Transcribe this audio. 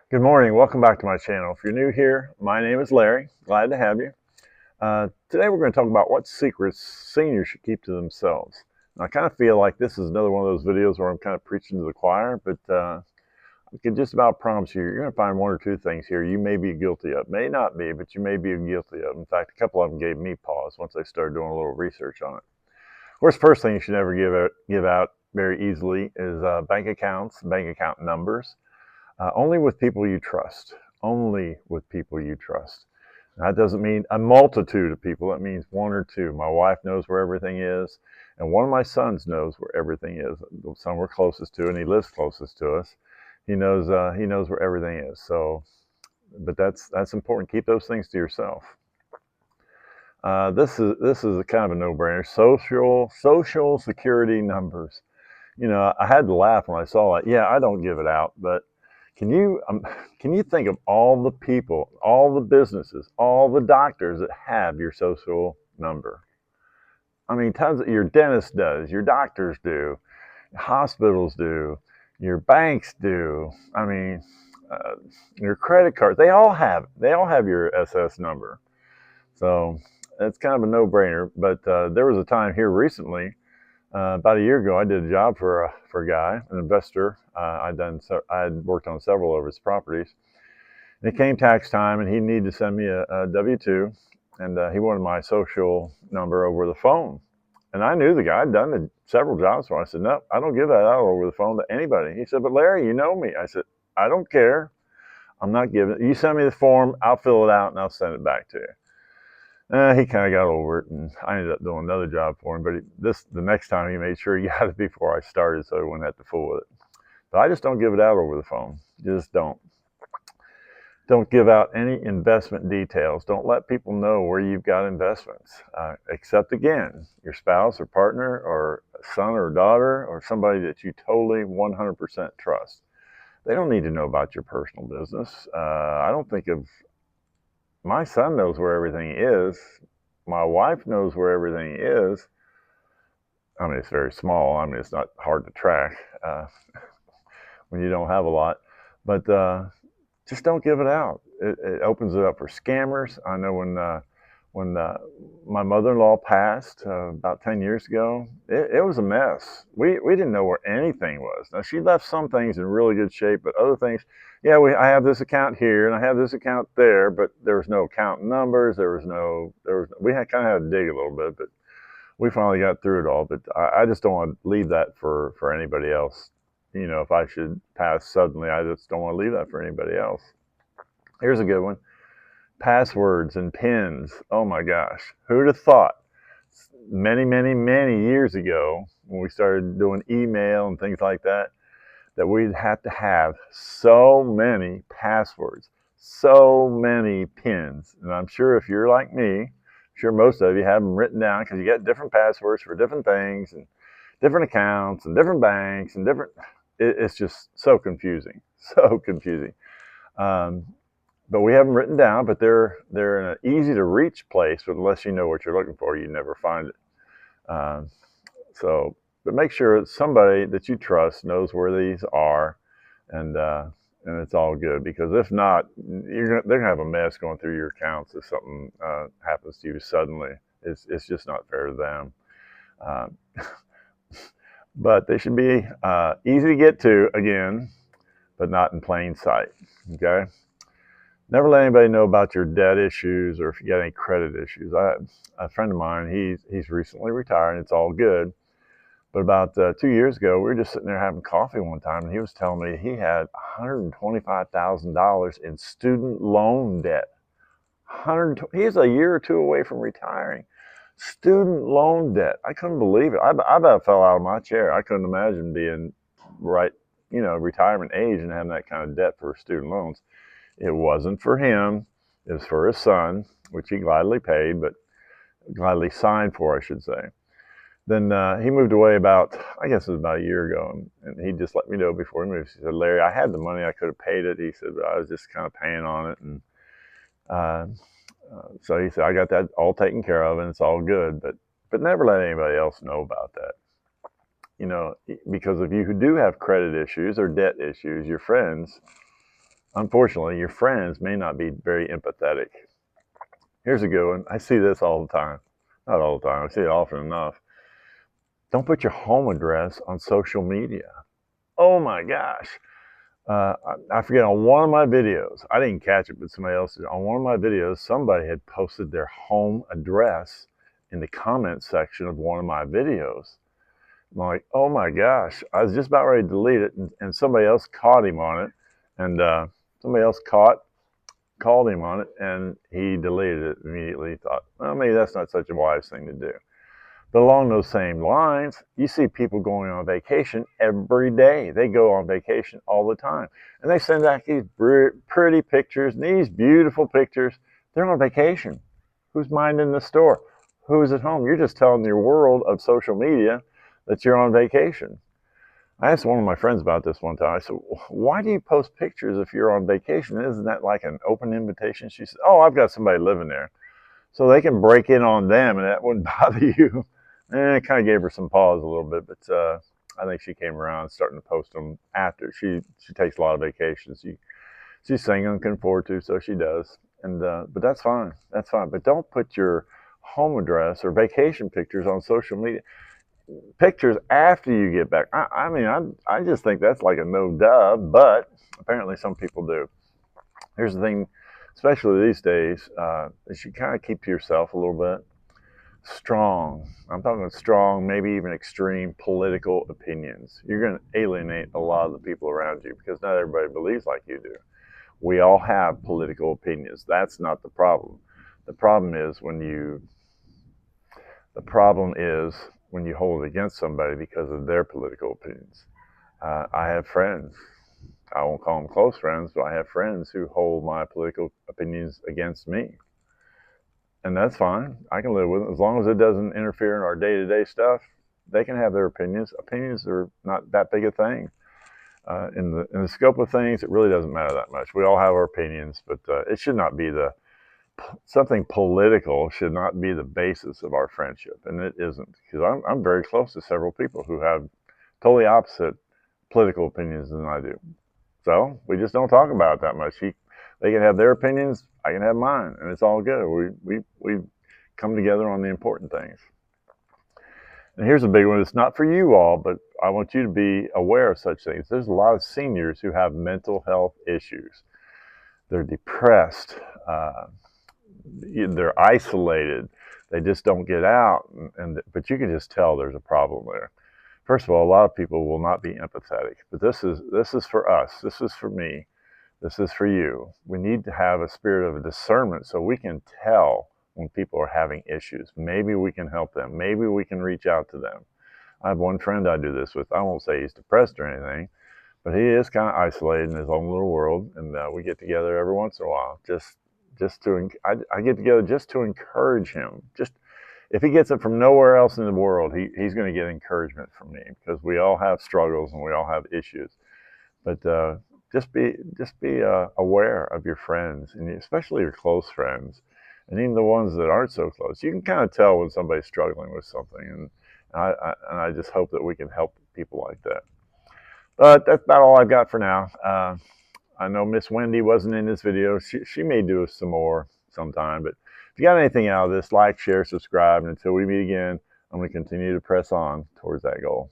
Good morning. Welcome back to my channel. If you're new here, my name is Larry. Glad to have you. Today we're going to talk about what secrets seniors should keep to themselves. And I kind of feel like this is another one of those videos where I'm kind of preaching to the choir, but I can just about promise you, you're going to find one or two things here you may be guilty of. May not be, but you may be guilty of. In fact, a couple of them gave me pause once I started doing a little research on it. Of course, first thing you should never give out very easily is bank accounts, bank account numbers. Only with people you trust. Only with people you trust. That doesn't mean a multitude of people. That means one or two. My wife knows where everything is, and one of my sons knows where everything is. The son we're closest to, and he lives closest to us. He knows where everything is. So, but that's important. Keep those things to yourself. This is a kind of a no-brainer. Social security numbers. You know, I had to laugh when I saw it. Yeah, I don't give it out, but can you can you think of all the people, all the businesses, all the doctors that have your social number? I mean, tons of your dentist does, your doctors do, hospitals do, your banks do. I mean, uh, your credit cards, they all have your SS number. So it's kind of a no-brainer. But there was a time here recently about a year ago, I did a job for a guy, an investor. I had worked on several of his properties. And it came tax time, and he needed to send me a W-2, and he wanted my social number over the phone. And I knew the guy. I'd done several jobs for him. I said, no, I don't give that out over the phone to anybody. He said, but Larry, you know me. I said, I don't care. I'm not giving it. You send me the form, I'll fill it out, and I'll send it back to you. He kind of got over it, and I ended up doing another job for him. But the next time he made sure he got it before I started, so he wouldn't have to fool with it. But I just don't give it out over the phone. Just don't. Don't give out any investment details. Don't let people know where you've got investments, except again, your spouse or partner or son or daughter or somebody that you totally 100% trust. They don't need to know about your personal business. I don't think of my son knows where everything is. My wife knows where everything is. I mean, it's very small. I mean, it's not hard to track when you don't have a lot. But just don't give it out. It opens it up for scammers. I know when my mother-in-law passed about 10 years ago, it was a mess. We didn't know where anything was. Now, she left some things in really good shape, but other things, yeah, I have this account here and I have this account there, but there was no account numbers. We had kind of had to dig a little bit, but we finally got through it all. But I just don't want to leave that for anybody else. You know, if I should pass suddenly, I just don't want to leave that for anybody else. Here's a good one. Passwords and pins. Oh my gosh. Who'd have thought many, many, many years ago when we started doing email and things like that, that we'd have to have so many passwords, so many pins. And I'm sure if you're like me, I'm sure most of you have them written down because you get different passwords for different things and different accounts and different banks and different. It's just so confusing, so confusing. Um, but we have them written down, but they're in an easy to reach place. But unless you know what you're looking for, you never find it. Um, so, but make sure somebody that you trust knows where these are, and and it's all good. Because if not, they're gonna have a mess going through your accounts if something happens to you suddenly. It's just not fair to them. Um, but they should be easy to get to again, but not in plain sight. Okay. Never let anybody know about your debt issues or if you got any credit issues. A friend of mine, he's recently retired, and it's all good. But about 2 years ago, we were just sitting there having coffee one time, and he was telling me he had $125,000 in student loan debt. He's a year or two away from retiring. Student loan debt. I couldn't believe it. I about fell out of my chair. I couldn't imagine being right, retirement age and having that kind of debt for student loans. It wasn't for him. It was for his son, which he gladly paid, but gladly signed for, I should say. Then he moved away I guess it was about a year ago, and he just let me know before he moved. He said, Larry, I had the money. I could have paid it. He said, but I was just kind of paying on it. And uh, so he said, I got that all taken care of, and it's all good. But never let anybody else know about that. Because of you who do have credit issues or debt issues, your friends, unfortunately, your friends may not be very empathetic. Here's a good one. I see this all the time. Not all the time. I see it often enough. Don't put your home address on social media. Oh my gosh. I forget, on one of my videos, I didn't catch it, but somebody else did. On one of my videos, somebody had posted their home address in the comment section of one of my videos. I'm like, oh my gosh. I was just about ready to delete it, and somebody else caught him on it. And somebody else called him on it, and he deleted it immediately. He thought, well, maybe that's not such a wise thing to do. But along those same lines, you see people going on vacation every day. They go on vacation all the time. And they send out these pretty pictures, these beautiful pictures. They're on vacation. Who's minding the store? Who's at home? You're just telling your world of social media that you're on vacation. I asked one of my friends about this one time. I said, why do you post pictures if you're on vacation? Isn't that like an open invitation? She said, oh, I've got somebody living there, so they can break in on them and that wouldn't bother you. And it kind of gave her some pause a little bit, but I think she came around starting to post them after. She takes a lot of vacations. She's single and can afford to, so she does. And but that's fine. That's fine. But don't put your home address or vacation pictures on social media. Pictures after you get back. I mean, I just think that's like a no duh, but apparently some people do. Here's the thing, especially these days, is you kind of keep to yourself a little bit. Strong, I'm talking strong, maybe even extreme political opinions. You're going to alienate a lot of the people around you because not everybody believes like you do. We all have political opinions. That's not the problem. The problem is when you hold it against somebody because of their political opinions. I have friends. I won't call them close friends, but I have friends who hold my political opinions against me. And that's fine. I can live with it as long as it doesn't interfere in our day-to-day stuff. They can have their opinions. Opinions are not that big a thing. In the scope of things, it really doesn't matter that much. We all have our opinions, but it should not be something political should not be the basis of our friendship, and it isn't, because I'm very close to several people who have totally opposite political opinions than I do. So we just don't talk about it that much. They can have their opinions, I can have mine, and it's all good. We come together on the important things. And here's a big one. It's not for you all, but I want you to be aware of such things. There's a lot of seniors who have mental health issues. They're depressed. They're isolated. They just don't get out. But you can just tell there's a problem there. First of all, a lot of people will not be empathetic. But this is for us. This is for me. This is for you. We need to have a spirit of discernment so we can tell when people are having issues. Maybe we can help them. Maybe we can reach out to them. I have one friend I do this with. I won't say he's depressed or anything, but he is kind of isolated in his own little world, and we get together every once in a while. I get together just to encourage him. Just if he gets it from nowhere else in the world, he's going to get encouragement from me, because we all have struggles and we all have issues. But just be aware of your friends, and especially your close friends, and even the ones that aren't so close. You can kind of tell when somebody's struggling with something, and I just hope that we can help people like that. But that's about all I've got for now. I know Miss Wendy wasn't in this video. She may do some more sometime, but if you got anything out of this, like, share, subscribe, and until we meet again, I'm going to continue to press on towards that goal.